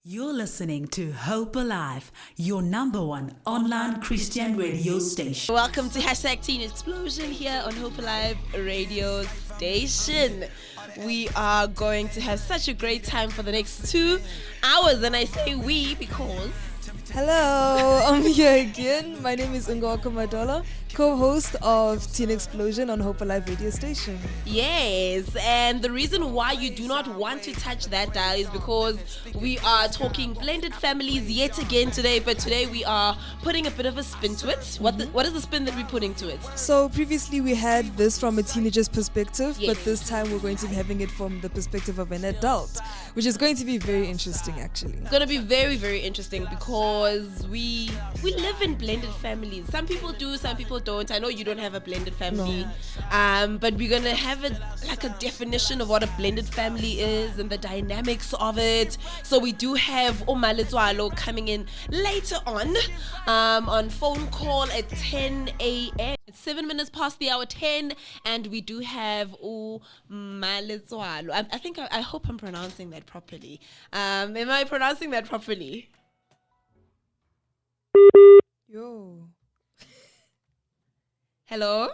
You're listening to Hope Alive, your number one online Christian radio station. Welcome to Hashtag Teen Explosion here on Hope Alive radio station. We are going to have such a great time for the next 2 hours, and I say we because... Hello, I'm here again. My name is Ungo Madola, co-host of Teen Explosion on Hope Alive radio station. Yes, and the reason why you do not want to touch that dial is because we are talking blended families yet again today, but today we are putting a bit of a spin to it. What is the spin that we're putting to it? So previously we had this from a teenager's perspective, Yes. but this time we're going to be having it from the perspective of an adult, which is going to be very interesting actually. It's going to be very, very interesting because we live in blended families. Some people do, some people don't. I know you don't have a blended family, but we're going to have it like a definition of what a blended family is and the dynamics of it. So we do have Omaletswalo coming in later on phone call at 10 a.m. It's 7 minutes past the hour 10, and we do have Omaletswalo. I hope I'm pronouncing that properly. Am I pronouncing that properly? Yo. Hello?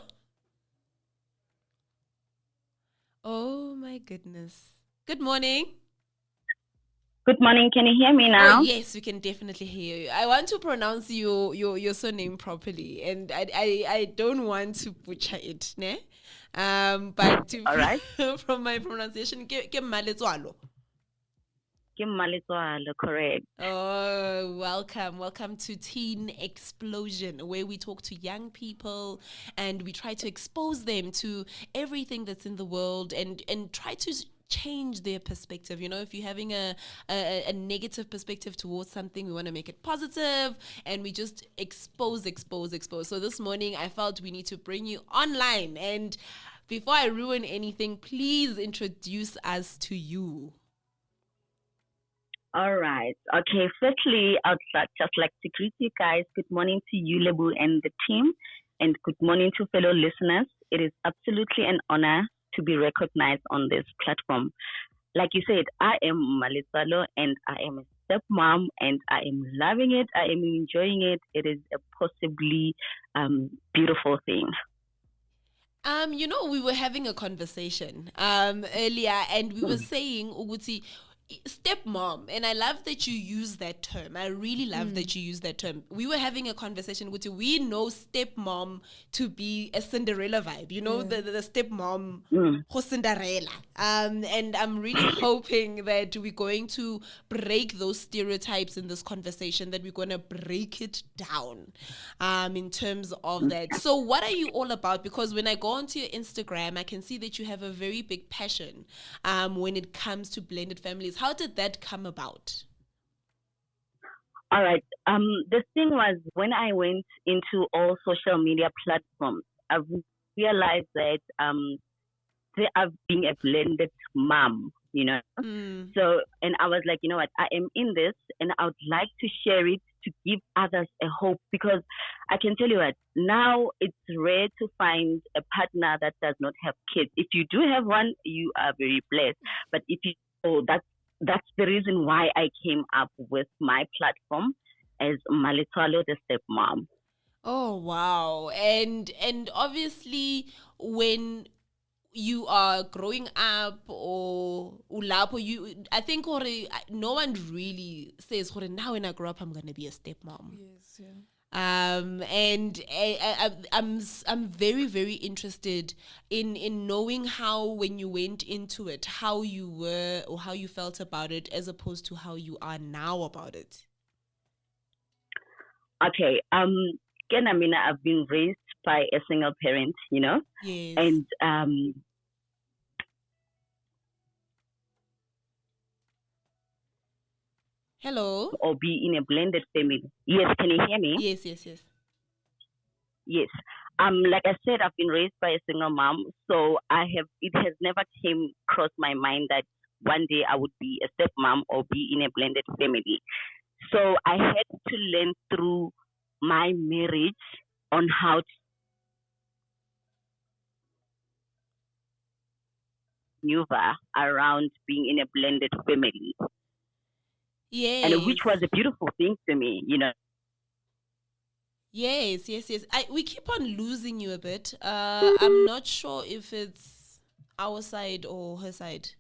Oh my goodness. Good morning. Good morning. Can you hear me now? Oh, yes, we can definitely hear you. I want to pronounce your surname properly, and I don't want to butcher it, ne? But All right. From my pronunciation, ke Maletswalo. Kim Maliswalo, correct. Oh, welcome to Teen Explosion, where we talk to young people and we try to expose them to everything that's in the world and try to change their perspective. You know, if you're having a negative perspective towards something, we want to make it positive, and we just expose. So this morning I felt we need to bring you online, and before I ruin anything, please introduce us to you. All right. Okay. Firstly, I'd just like to greet you guys. Good morning to you, Lebo, and the team, and good morning to fellow listeners. It is absolutely an honor to be recognized on this platform. Like you said, I am Malisalo, and I am a stepmom, and I am loving it. I am enjoying it. It is a possibly beautiful thing. We were having a conversation earlier, and we were saying, Uguti, stepmom, and I love that you use that term. I really love that you use that term. We were having a conversation, Uguti. We know stepmom to be a Cinderella vibe, the stepmom for Cinderella. And I'm really hoping that we're going to break those stereotypes in this conversation, that we're going to break it down in terms of that. So what are you all about? Because when I go onto your Instagram, I can see that you have a very big passion when it comes to blended families. How did that come about? All right. The thing was, when I went into all social media platforms, I realized that they are being a blended mom, So, and I was like, you know what, I am in this, and I would like to share it to give others a hope, because I can tell you what, now it's rare to find a partner that does not have kids. If you do have one, you are very blessed. But if you, that's the reason why I came up with my platform as Malitwalo, the stepmom. Oh wow. And obviously when you are growing up or ulapo, I think no one really says now when I grow up I'm gonna be a stepmom. Yes, yeah. And I'm very, very interested in knowing how, when you went into it, how you were or how you felt about it, as opposed to how you are now about it. Okay. Again, I've been raised by a single parent, Yes. and Hello. or be in a blended family. Yes, can you hear me? Yes. Yes. Like I said, I've been raised by a single mom, so it has never came across my mind that one day I would be a stepmom or be in a blended family. So I had to learn through my marriage on how to maneuver around being in a blended family. Yes. and which was a beautiful thing to me, Yes. We keep on losing you a bit. I'm not sure if it's our side or her side.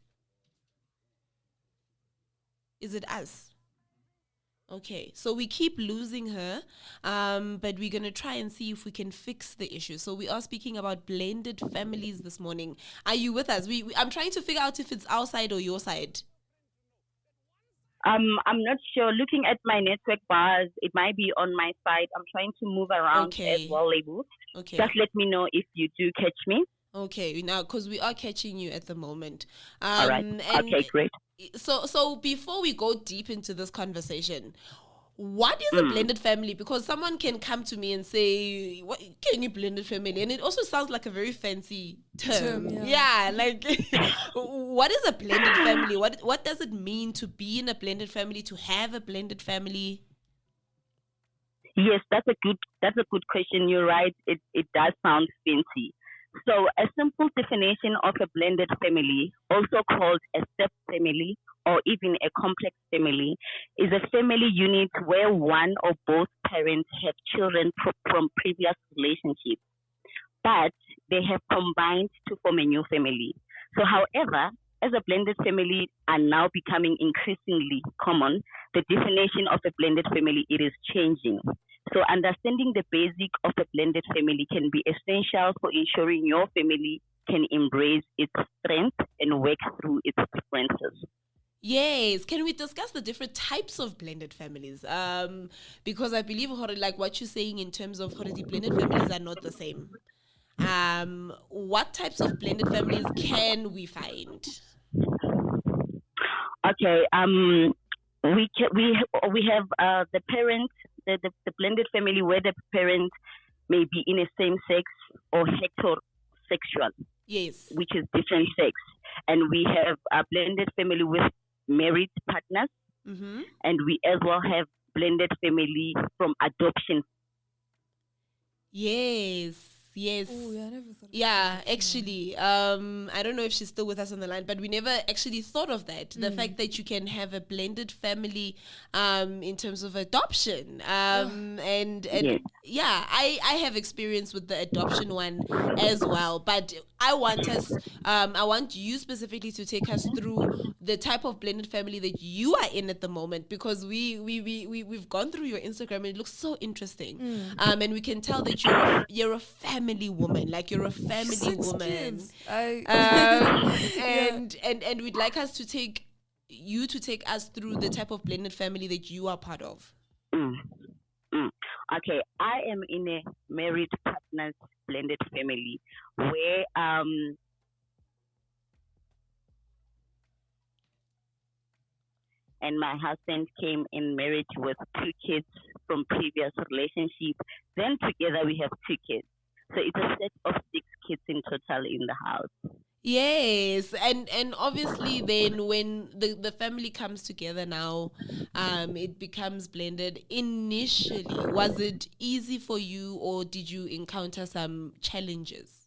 Is it us? Okay, so we keep losing her, but we're going to try and see if we can fix the issue. So we are speaking about blended families this morning. Are you with us? I'm trying to figure out if it's our side or your side. I'm not sure. Looking at my network bars, it might be on my side. I'm trying to move around as well, Lebo. Okay. Just let me know if you do catch me. Okay, now because we are catching you at the moment. All right. Okay, great. So before we go deep into this conversation, what is a blended family? Because someone can come to me and say, "What can you blended family?" And it also sounds like a very fancy term. Yeah, like what is a blended family? What does it mean to be in a blended family? To have a blended family? Yes, that's a good question. You're right. It does sound fancy. So a simple definition of a blended family, also called a step family or even a complex family, is a family unit where one or both parents have children from previous relationships, but they have combined to form a new family. So, however, as a blended family are now becoming increasingly common, the definition of a blended family, it is changing. So understanding the basic of a blended family can be essential for ensuring your family can embrace its strengths and work through its differences. Yes. Can we discuss the different types of blended families? Because I believe like what you're saying in terms of the blended families are not the same. What types of blended families can we find? Okay. We have the parents, the blended family where the parents may be in a same sex or heterosexual. Yes. Which is different sex. And we have a blended family with married partners. Mm-hmm. And we as well have blended family from adoption. Yes. Oh, yeah, I never thought of yeah, that. actually, I don't know if she's still with us on the line, but we never actually thought of that. The fact that you can have a blended family in terms of adoption. And Yes. yeah, I have experience with the adoption one as well. But I want you specifically to take us through the type of blended family that you are in at the moment, because we've gone through your Instagram and it looks so interesting. And we can tell that you're a family woman, like you're a family 6 woman. kids. And we'd like us to take us through the type of blended family that you are part of. Okay, I am in a married partners blended family where and my husband came in marriage with 2 kids from previous relationship. Then together we have 2 kids. So it's a set of 6 kids in total in the house. Yes, and obviously then when the family comes together now, it becomes blended. Initially, was it easy for you, or did you encounter some challenges?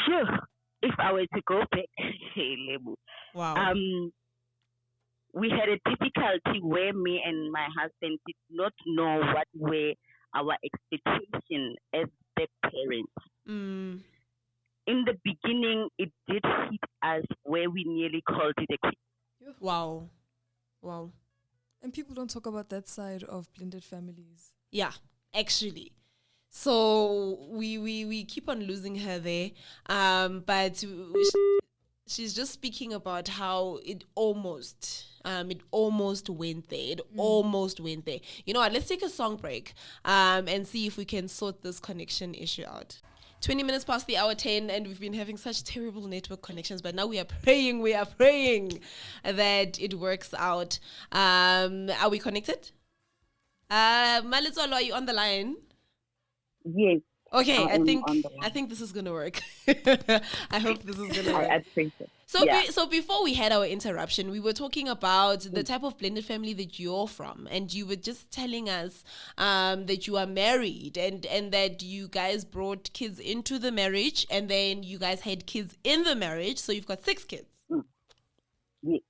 Sure. If I were to go back, hey, Lebo. Wow. We had a difficulty where me and my husband did not know what were our expectations as the parents. In the beginning, it did hit us where we nearly called it a quit. Wow. And people don't talk about that side of blended families. Yeah, actually. So we keep on losing her there, but she's just speaking about how it almost went there. It almost went there. You know what? Let's take a song break and see if we can sort this connection issue out. 20 minutes past the hour 10, and we've been having such terrible network connections, but now we are praying that it works out. Are we connected? Malizolo, are you on the line? Yes. Okay, I think this is gonna work. I hope this is gonna work. I think so. So before we had our interruption, we were talking about the type of blended family that you're from, and you were just telling us that you are married and that you guys brought kids into the marriage, and then you guys had kids in the marriage, so you've got 6 kids. Yes.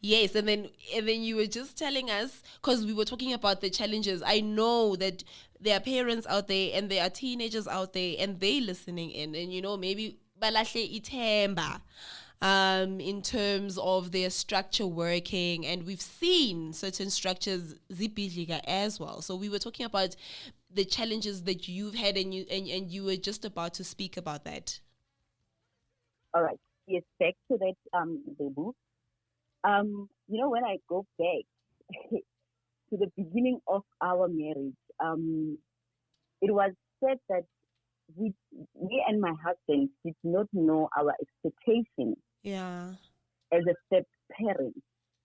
Yes, and then you were just telling us, because we were talking about the challenges. I know that there are parents out there and there are teenagers out there and they listening in, and maybe balahle ithemba in terms of their structure working, and we've seen certain structures zibhidlika as well. So we were talking about the challenges that you've had, and you were just about to speak about that. All right. Yes, back to that, Lebo. When I go back to the beginning of our marriage, it was said that me and my husband did not know our expectations Yeah. as a step parent,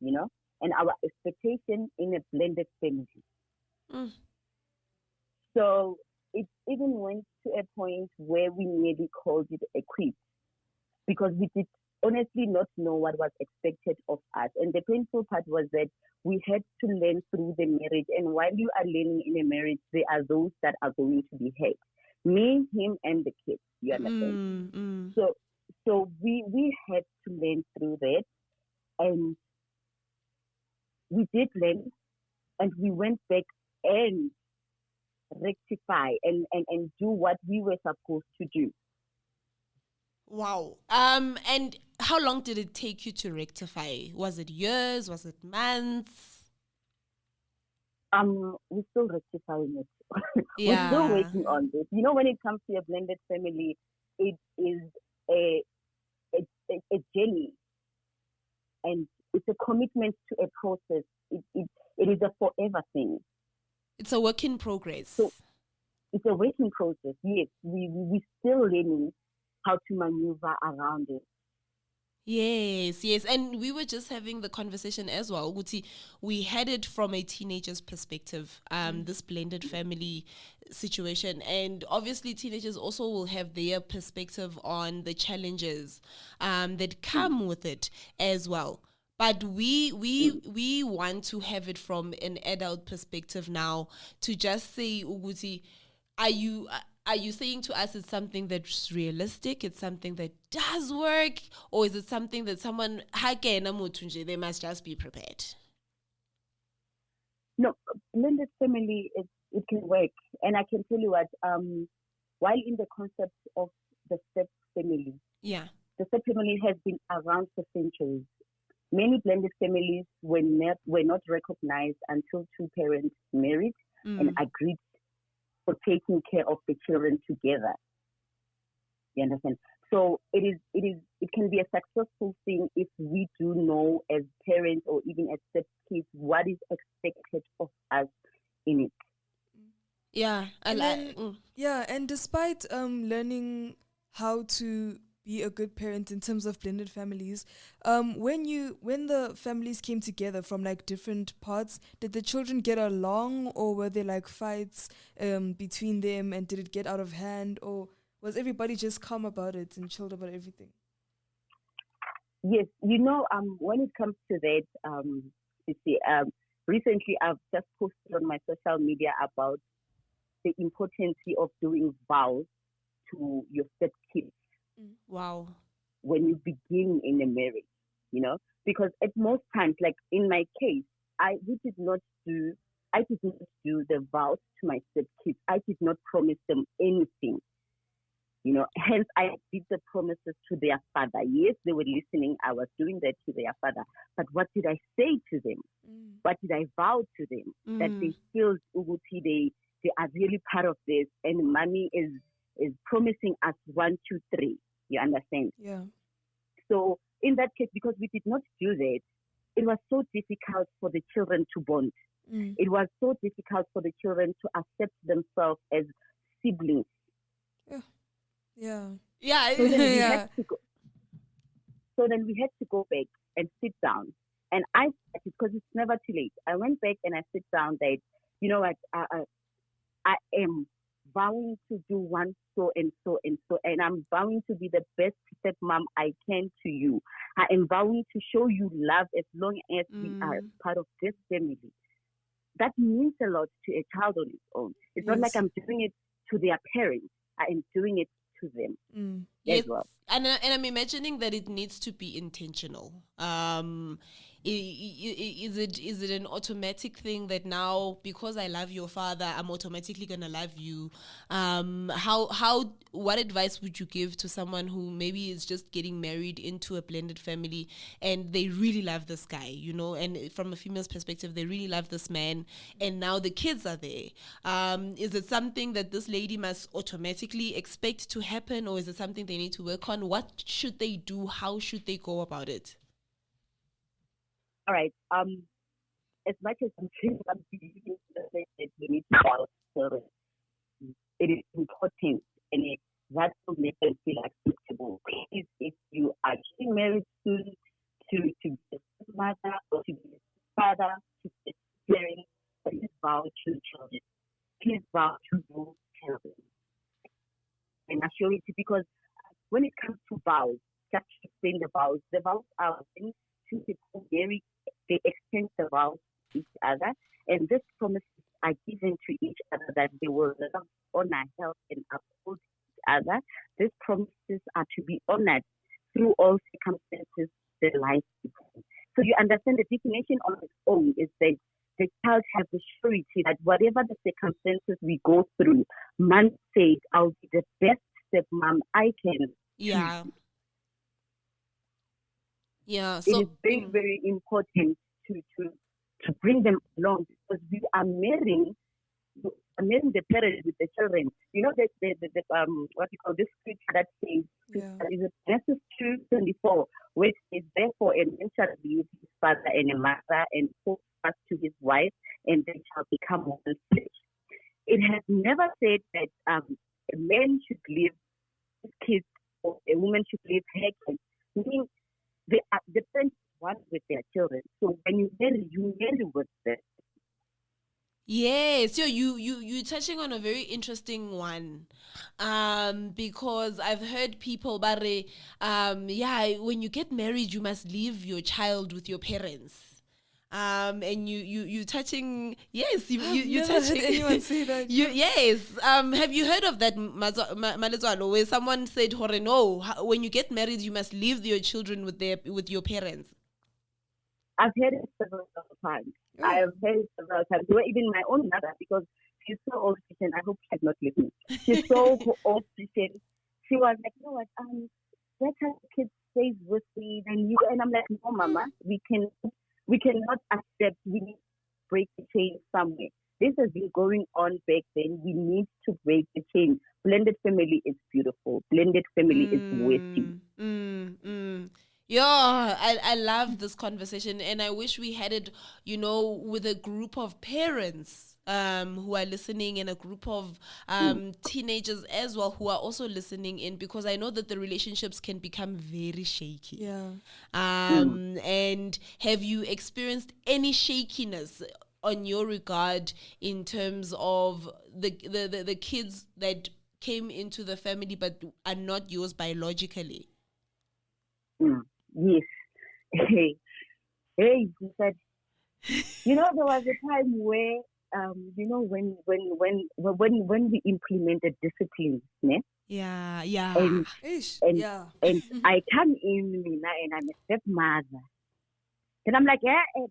and our expectation in a blended family. Mm. So it even went to a point where we nearly called it a quit, because we did honestly not know what was expected of us. And the painful part was that we had to learn through the marriage. And while you are learning in a marriage, there are those that are going to be hurt. Me, him, and the kids. You understand? So we had to learn through that, and we did learn, and we went back and rectify and do what we were supposed to do. Wow. And how long did it take you to rectify? Was it years? Was it months? We're still rectifying it. Yeah. We're still working on this. When it comes to a blended family, it is a journey, and it's a commitment to a process. It is a forever thing. It's a work in progress. So it's a working process. Yes, we still learning how to maneuver around it. Yes. And we were just having the conversation as well. Uti, we had it from a teenager's perspective, this blended family situation. And obviously teenagers also will have their perspective on the challenges that come with it as well. But we want to have it from an adult perspective now, to just say, Uguti, are you saying to us it's something that's realistic, it's something that does work, or is it something that someone, they must just be prepared? No, blended family, it can work. And I can tell you what, while in the concept of the step family, the step family has been around for centuries. Many blended families were not recognized until two parents married and agreed for taking care of the children together. You understand? So it can be a successful thing if we do know as parents or even as step kids what is expected of us in it. Yeah, and despite learning how to be a good parent in terms of blended families, when the families came together from like different parts, did the children get along, or were there like fights between them, and did it get out of hand, or was everybody just calm about it and chilled about everything? Yes, when it comes to that, recently I've just posted on my social media about the importance of doing vows to your step kids. Wow. When you begin in a marriage, because at most times, like in my case, I did not do the vows to my step kids. I did not promise them anything. Hence I did the promises to their father. Yes, they were listening. I was doing that to their father. But what did I say to them? What did I vow to them? That they feel Uguti, they are really part of this, and mommy is promising us 1, 2, 3. You understand? Yeah. So in that case, because we did not do that, it was so difficult for the children to bond. It was so difficult for the children to accept themselves as siblings. Yeah. So then we had to go back and sit down. And I started, because it's never too late. I went back and I sit down that, what, I am vowing to do one so and so and so, and I'm vowing to be the best stepmom I can to you. I am vowing to show you love as long as we are part of this family. That means a lot to a child on its own. It's not like I'm doing it to their parents. I am doing it to them. Yes, well. and I'm imagining that it needs to be intentional. Is it an automatic thing that now, because I love your father, I'm automatically gonna love you? What advice would you give to someone who maybe is just getting married into a blended family and they really love this guy, you know, and from a female's perspective, they really love this man, and now the kids are there. Is it something that this lady must automatically expect to happen, or is it something they need to work on? What should they do? How should they go about it? All right. As much as I'm saying I'm believing in the fact that we need to follow children, it is important, and that will make them feel acceptable. Please, if you are getting married soon to be a mother or to be a father, to be a parent, please vow to children. Please vow to your children. And assure it, because when it comes to vows, just explain the vows are when two people marry, they exchange the vows to each other, and these promises are given to each other that they will love, honor, help, and uphold each other. These promises are to be honored through all circumstances the life before. So you understand the definition on its own is that the child has the surety that whatever the circumstances we go through, man says, I'll be the best stepmom I can. Yeah. choose. Yeah. It So is very, very important to bring them along, because we are marrying the parents with the children. You know, the what you call this scripture that says, is it Genesis 2:24, which is therefore a man shall leave his father and a mother and hold fast to his wife, and they shall become one flesh. It has never said that a man should leave his kids or a woman should leave her kids. Meaning the parents one with their children. So when you marry with them. yes, so you touching on a very interesting one, because I've heard people, but when you get married, you must leave your child with your parents. And you touching, yes, you Never touching. heard anyone say that. Yes. Have you heard of that, Malezwalo, where someone said, "Hore, no, when you get married, you must leave your children with your parents." I've heard it several times. I have heard it several times. Well, even my own mother, because she's so old-fashioned. I hope she's not listening. She's so old-fashioned. She was like, you know what? Let her kids stays with me, then you. And I'm like, no, Mama, we cannot accept. We need to break the chain somewhere. This has been going on back then. We need to break the chain. Blended family is beautiful. Blended family is worthy. Yeah, I love this conversation, and I wish we had it, with a group of parents who are listening, and a group of teenagers as well who are also listening in, because I know that the relationships can become very shaky. Yeah. And have you experienced any shakiness on your regard in terms of the kids that came into the family but are not yours biologically? Yes. Hey, he said, there was a time where, when we implemented discipline, né? Yeah. And yeah. and I come in, Mina, and I'm a stepmother. And I'm like,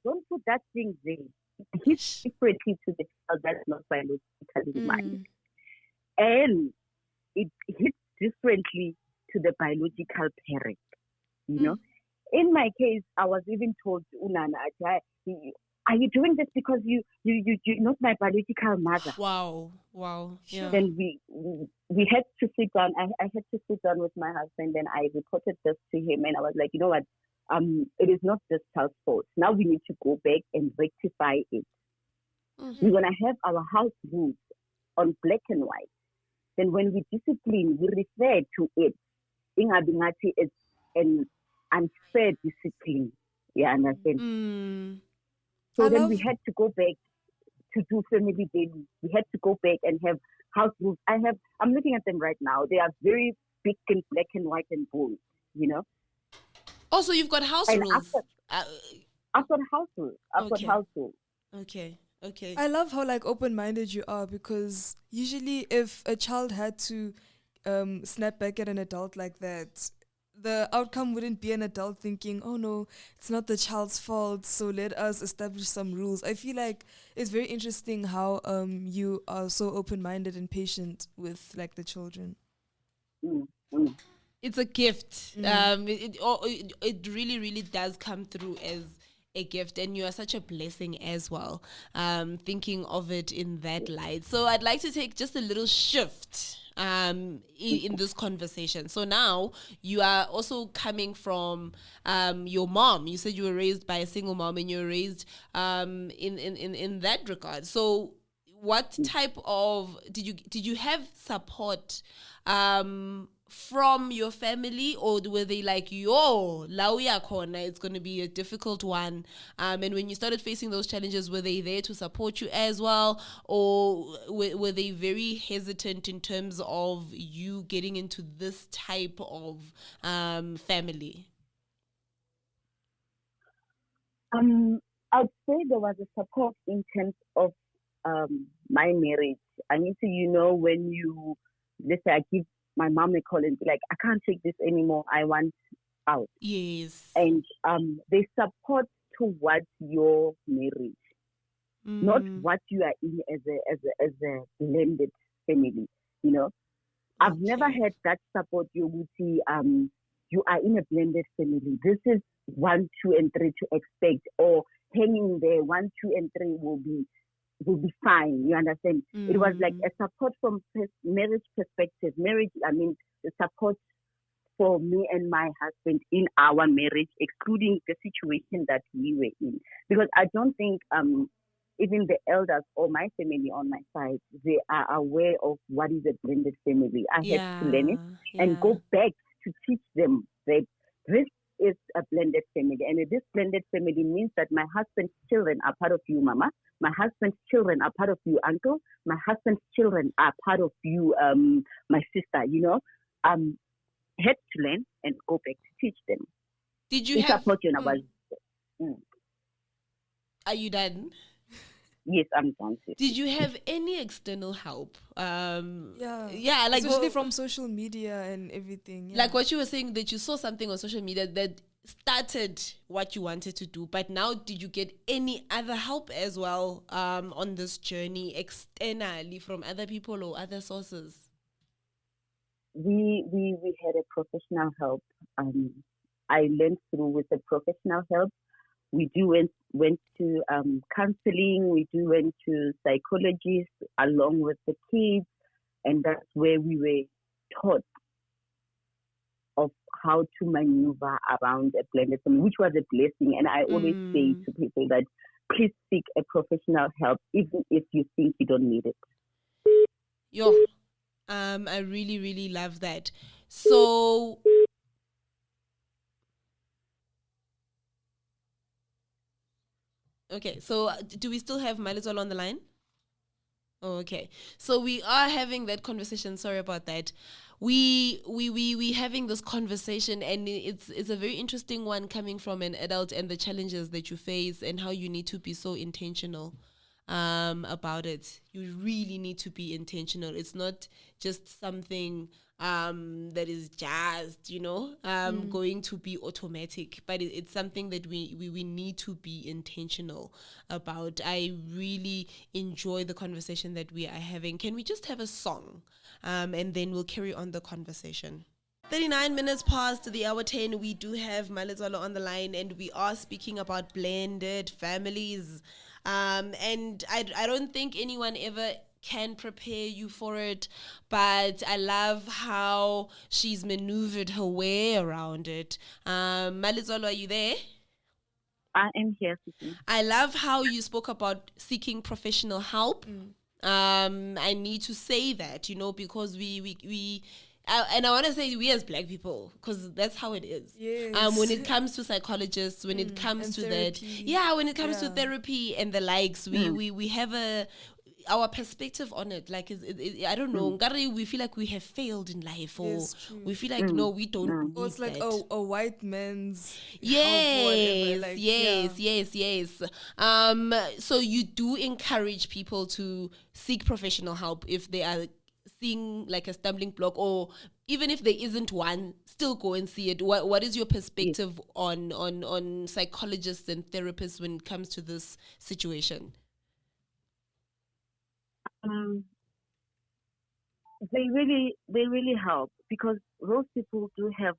don't put that thing there. It hits differently to the child that's not biologically mine. And it hits differently to the biological parent, In my case, I was even told, Unana, are you doing this because you're not my biological mother? Wow. Yeah. Then we had to sit down. I had to sit down with my husband, and I reported this to him, and I was like, you know what? It is not this child's fault. Now we need to go back and rectify it. We're gonna have our house rules on black and white. Then when we discipline, we refer to it. Ingabingati is an unfair discipline. You understand? So then we had to go back to do family daily. We had to go back and have house rules. I'm looking at them right now. They are very big and black and white and bold, Also, you've got house rules. I've got house rules. I've got house rules. Okay. I love how open-minded you are, because usually if a child had to snap back at an adult like that, the outcome wouldn't be an adult thinking, oh no, it's not the child's fault, so let us establish some rules. I feel like it's very interesting how you are so open-minded and patient with like the children. It's a gift. It really, really does come through as a gift, and you are such a blessing as well, thinking of it in that light. So I'd like to take just a little shift in this conversation. So now you are also coming from your mom. You said you were raised by a single mom, and you were raised in that regard. So what type of did you have support from your family, or were they like, yo, lauya corner, it's going to be a difficult one? And when you started facing those challenges, were they there to support you as well, or were they very hesitant in terms of you getting into this type of family? I'd say there was a support in terms of my marriage. I need to, when let's say I give my mom a call and be like, I can't take this anymore, I want out. Yes. And they support towards your marriage, not what you are in as a blended family. I've never had that support. You would see, you are in a blended family. This is 1, 2, and 3 to expect, or hanging there. 1, 2, and 3 will be fine. You understand? It was like a support from marriage perspective. Marriage, the support for me and my husband in our marriage, excluding the situation that we were in. Because I don't think even the elders or my family on my side, they are aware of what is a blended family. I had to learn it and go back to teach them that this is a blended family. And this blended family means that my husband's children are part of you, mama. My husband's children are part of you, uncle. My husband's children are part of you, my sister, had to learn and go back to teach them. Did you have... support you? Are you done? Yes, I'm done. Did you have any external help? Yeah, like especially from social media and everything. Yeah. Like what you were saying, that you saw something on social media that started what you wanted to do, but now did you get any other help as well on this journey externally from other people or other sources? We had a professional help. I learned through with the professional help. We went to counseling. We went to psychologists along with the kids, and that's where we were taught of how to maneuver around a blended family, which was a blessing. And I always say to people that please seek a professional help, even if you think you don't need it. I really, really love that. So... Okay, so do we still have Malizolo on the line? Oh, okay. So we are having that conversation. Sorry about that. We having this conversation, and it's a very interesting one coming from an adult and the challenges that you face and how you need to be so intentional about it. You really need to be intentional. It's not just something that is just, going to be automatic, but it's something that we need to be intentional about. I really enjoy the conversation that we are having. Can we just have a song and then we'll carry on the conversation? 39 minutes past the hour 10. We do have Malizolo on the line, and we are speaking about blended families. And I don't think anyone ever can prepare you for it, but I love how she's maneuvered her way around it. Malizolo, are you there? I am here. I love how you spoke about seeking professional help. I need to say that, because we and I want to say we as Black people, because that's how it is. Yes. When it comes to psychologists, when it comes to therapy. when it comes to therapy and the likes, we have our perspective on it. Like, I don't know. We feel like we have failed in life, or we feel like no, we don't. Or it's like a white man's yes, like, yes. So you do encourage people to seek professional help if they are seeing like a stumbling block, or even if there isn't one, still go and see it? What is your perspective on psychologists and therapists when it comes to this situation? They really help, because those people do have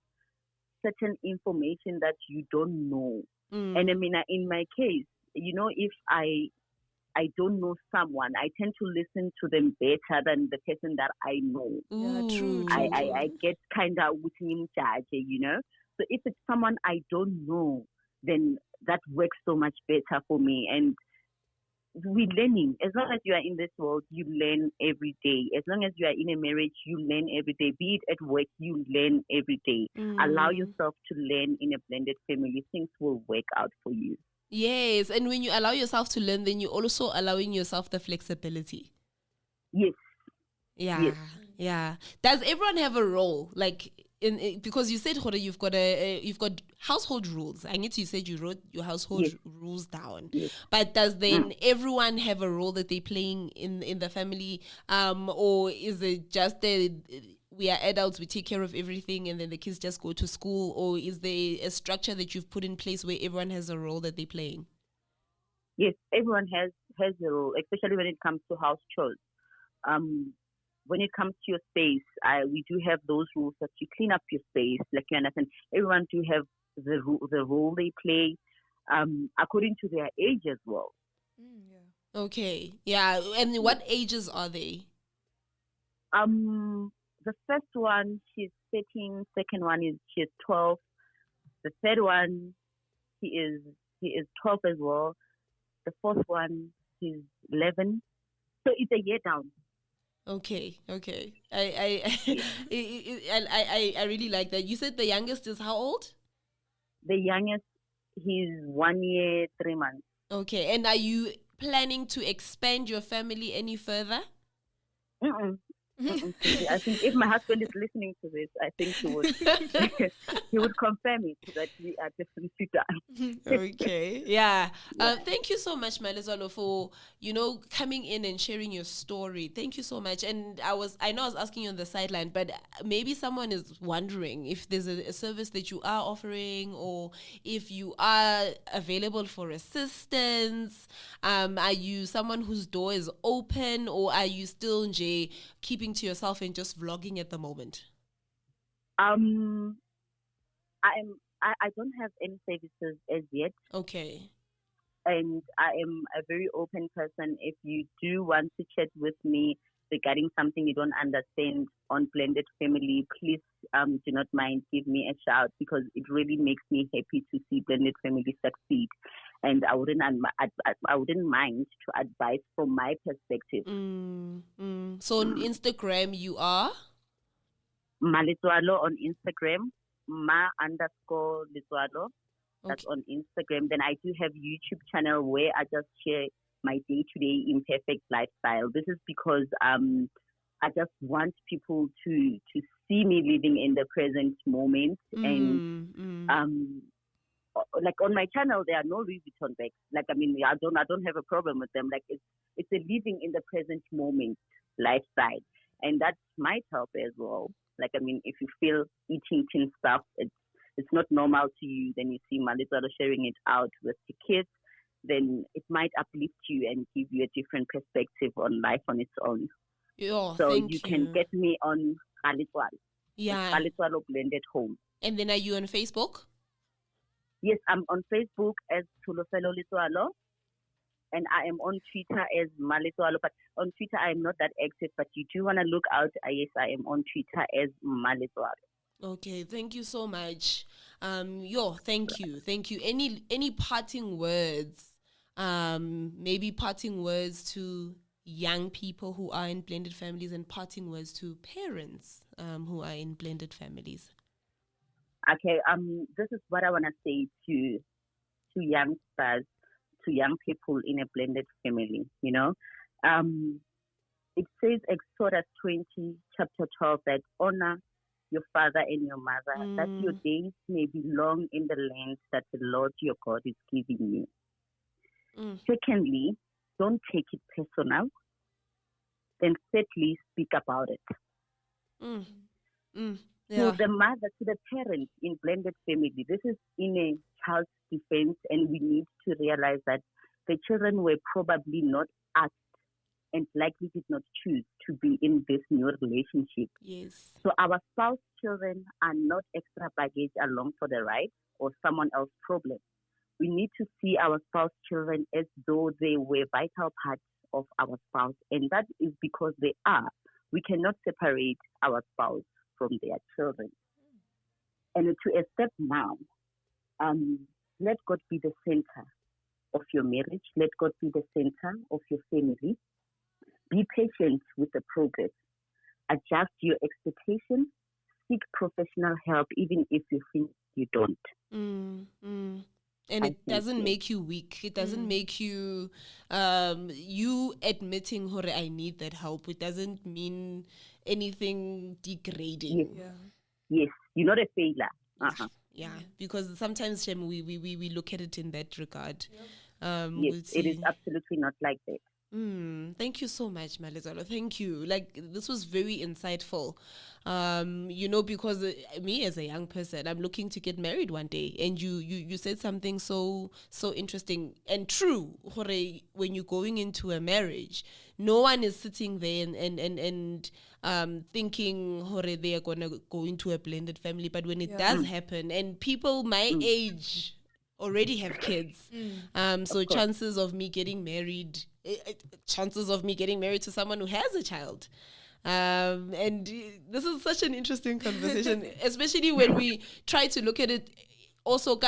certain information that you don't know. And I mean, in my case, if I don't know someone, I tend to listen to them better than the person that I know. Yeah, true. I get kind of with him judge, So if it's someone I don't know, then that works so much better for me. And we're learning. As long as you are in this world, you learn every day. As long as you are in a marriage, you learn every day. Be it at work, you learn every day. Allow yourself to learn in a blended family. Things will work out for you. Yes, and when you allow yourself to learn, then you're also allowing yourself the flexibility. Yes. Yeah, Yes. yeah. Does everyone have a role? Like, because you said, Hore, you've got household rules. I need to, you said you wrote your household rules down. Yes. But does then everyone have a role that they're playing in the family? Or is it just we are adults, we take care of everything, and then the kids just go to school? Or is there a structure that you've put in place where everyone has a role that they're playing? Yes, everyone has a role, especially when it comes to house chores. When it comes to your space, we do have those rules that you clean up your space. Like, you understand, everyone do have the role they play, according to their age as well. Yeah. Okay, yeah. And what ages are they? The first one, she's 13. Second one she's 12. The third one, he is 12 as well. The fourth one, he's 11. So it's a year down. Okay. I really like that. You said the youngest is how old? The youngest, he's 1 year, 3 months. Okay, and are you planning to expand your family any further? I think if my husband is listening to this, I think he would he would confirm it that we are definitely done. Okay, yeah. Thank you so much, Malizolo, for coming in and sharing your story. Thank you so much. And I know I was asking you on the sideline, but maybe someone is wondering if there's a service that you are offering, or if you are available for assistance. Are you someone whose door is open, or are you still keeping to yourself and just vlogging at the moment? I don't have any services as yet. Okay. And I am a very open person. If you do want to chat with me regarding something you don't understand on blended family, please do not mind, give me a shout, because it really makes me happy to see blended family succeed. And I wouldn't mind to advise from my perspective. So on Instagram, you are? Malitwalo on Instagram, ma_Litwalo. That's on Instagram. Then I do have YouTube channel where I just share my day-to-day imperfect lifestyle. This is because I just want people to see me living in the present moment. And like on my channel, there are no Louis Vuitton bags. Like, I mean, I don't have a problem with them. Like, it's a living in the present moment lifestyle, and that might help as well. Like, I mean, if you feel eating tin stuff, it's not normal to you, then you see Malitwalo sharing it out with the kids, then it might uplift you and give you a different perspective on life on its own. So you can get me on Malitwalo. Yeah. Malitwalo Blended Home. And then are you on Facebook? Yes, I'm on Facebook as Tulofelo Litwalo, and I am on Twitter as Malitwalo. But on Twitter, I am not that active, but you do want to look out. Yes, I am on Twitter as Malitwalo. Okay, thank you so much. Thank you. Any parting words? Maybe parting words to young people who are in blended families, and parting words to parents who are in blended families. Okay, this is what I want to say to youngsters, to young people in a blended family. It says Exodus 20, chapter 12, that honor your father and your mother, that your days may be long in the land that the Lord your God is giving you. Secondly, don't take it personal. then thirdly, speak about it. Mm. Mm. To Yeah. the mother, to the parent in blended family, this is in a child's defense, and we need to realize that the children were probably not asked and likely did not choose to be in this new relationship. Yes. So our spouse children are not extra baggage along for the ride or someone else's problem. We need to see our spouse children as though they were vital parts of our spouse, and that is because they are. We cannot separate our spouse from their children. And to a step now, let God be the center of your marriage. Let God be the center of your family. Be patient with the progress. Adjust your expectations. Seek professional help, even if you think you don't. And it doesn't make you weak. It doesn't make you, you admitting, Hore, I need that help. It doesn't mean anything degrading. Yes. Yeah. Yes, you're not a failure. Uh-huh. Yeah, because sometimes, Shem, we look at it in that regard. Yes, it is absolutely not like that. Thank you so much, Malizolo. Thank you. Like, this was very insightful. Because me as a young person, I'm looking to get married one day, and you said something so interesting and true. Hore, when you're going into a marriage, no one is sitting there and thinking, Hore, they are gonna go into a blended family. But when it does happen, and people my age already have kids, so chances of me getting married to someone who has a child. And this is such an interesting conversation, especially when we try to look at it also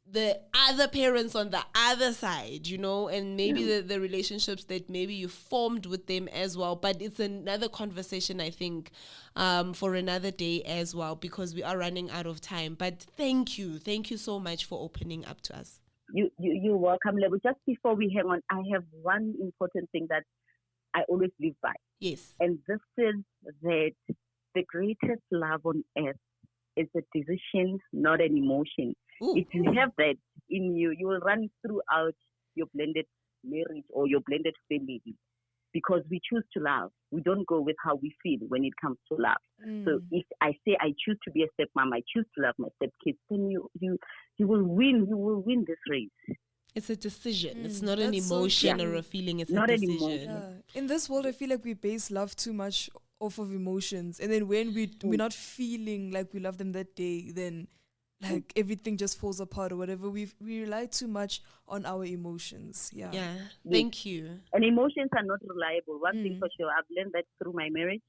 the other parents on the other side, and maybe the relationships that maybe you formed with them as well. But it's another conversation, I think, for another day as well, because we are running out of time. But thank you so much for opening up to us. You're welcome, Lebo. Just before we hang on, I have one important thing that I always live by. Yes. And this is that the greatest love on earth is a decision, not an emotion. Ooh. If you have that in you, you will run throughout your blended marriage or your blended family, because we choose to love. We don't go with how we feel when it comes to love. So if I say I choose to be a stepmom, I choose to love my stepkids, then you will win. You will win this race. It's a decision. It's not an emotion or a feeling. It's not a an decision. emotion. Yeah. In this world, I feel like we base love too much off of emotions, and then when we're not feeling like we love them that day, then like everything just falls apart or whatever. We rely too much on our emotions. Yeah. Yeah. Thank you. And emotions are not reliable. One thing for sure, I've learned that through my marriage.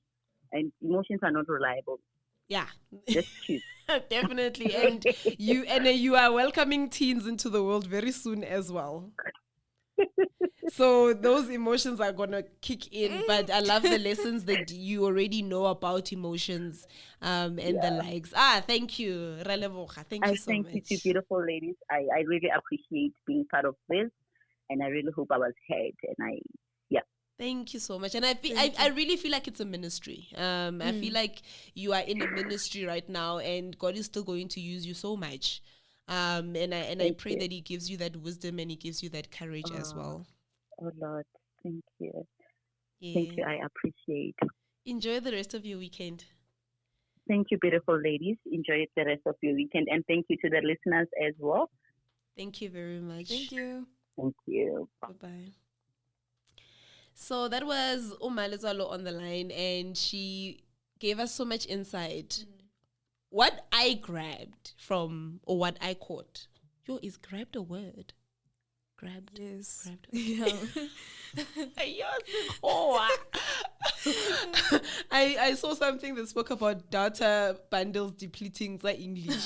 And emotions are not reliable. Yeah. Just choose. Definitely. And you are welcoming teens into the world very soon as well. So those emotions are gonna kick in, but I love the lessons that you already know about emotions and the likes. Thank you, Releboga. Thank you so much. Thank you, two beautiful ladies. I really appreciate being part of this, and I really hope I was heard. And Thank you so much. And I really feel like it's a ministry. I feel like you are in a ministry right now, and God is still going to use you so much. And I pray that He gives you that wisdom and He gives you that courage as well. Oh Lord, thank you. Yeah. Thank you. I appreciate. Enjoy the rest of your weekend. Thank you, beautiful ladies. Enjoy the rest of your weekend, and thank you to the listeners as well. Thank you very much. Thank you. Thank you. Bye-bye. So that was Umalizalo on the line, and she gave us so much insight. What I grabbed from, or what I caught, is grabbed a word? Grabbed? Yes. Grabbed. Yeah. I saw something that spoke about data bundles depleting the English.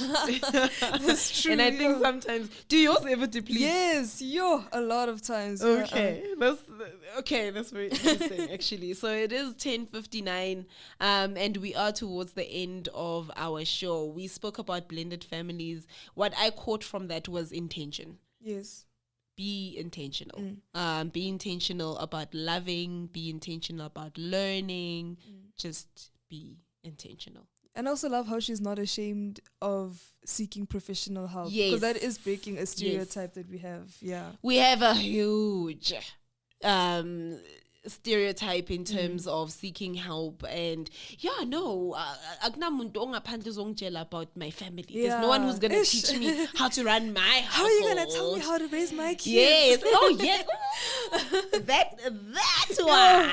That's true. And I think sometimes, do yours ever deplete? Yes, a lot of times. Okay, that's very interesting actually. So it is 10:59, and we are towards the end of our show. We spoke about blended families. What I caught from that was intention. Yes. Be intentional. Be intentional about loving. Be intentional about learning. Just be intentional. And I also love how she's not ashamed of seeking professional help. Yes. Because that is breaking a stereotype that we have. Yeah. We have a huge stereotype in terms of seeking help, and akunamuntu ongaphandle uzongitshela about my family. There's no one who's gonna teach me how to run my household. How are you gonna tell me how to raise my kids? Yes. Oh yeah. That's one.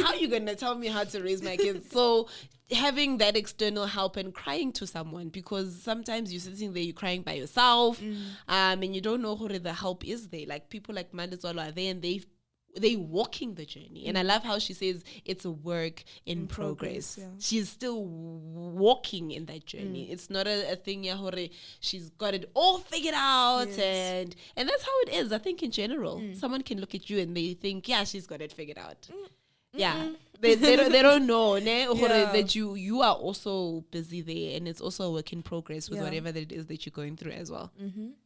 How you gonna tell me how to raise my kids? So having that external help and crying to someone, because sometimes you're sitting there, you're crying by yourself, and you don't know who the help is there. Like people like Mandazolo are there, and they walking the journey. And I love how she says it's a work in progress. She's still walking in that journey. It's not a thing yahore, she's got it all figured out. And that's how it is. I think in general, someone can look at you and they think, yeah, she's got it figured out. Yeah, they don't know that you are also busy there, and it's also a work in progress with whatever that it is that you're going through as well.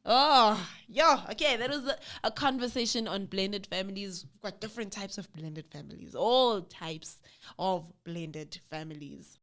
Okay, that was a conversation on blended families. We've got different types of blended families, all types of blended families.